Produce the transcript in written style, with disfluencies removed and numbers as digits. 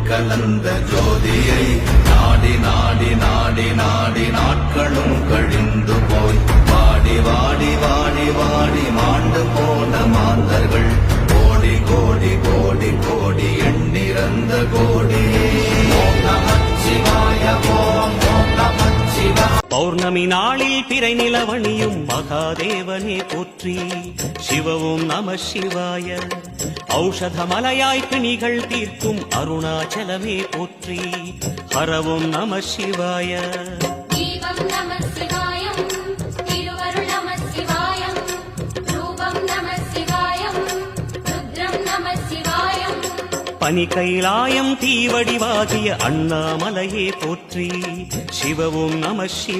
கலந்த ஜோதியை நாடி நாடி நாடி நாடி நாட்களும் கழிந்து போய் வாடி வாடி வாடி வாடி மாண்டு போன மாந்தர்கள் கோடி கோடி கோடி கோடி எண்ணிறந்த கோடி. ஓம் நமச்சிவாய ஓம் ஓம் நமச்சிவாய. பௌர்ணமி நாளில் பிறை நிலவணியும் மகாதேவனே போற்றி. சிவவும் நம சிவாய. ஔஷத மலையாய் பிணிகள் தீர்க்கும் அருணாச்சலமே போற்றி. ஹரவும் நம சிவாய. தீபம் நம சிவாயம், திருவருள் நம சிவாயம், ரூபம் நம சிவாயம், ருத்ரம் நம சிவாயம். பனி கைலாயம் தீவடிவாகிய அண்ணாமலையே போற்றி. சிவவும் நம சிவாய.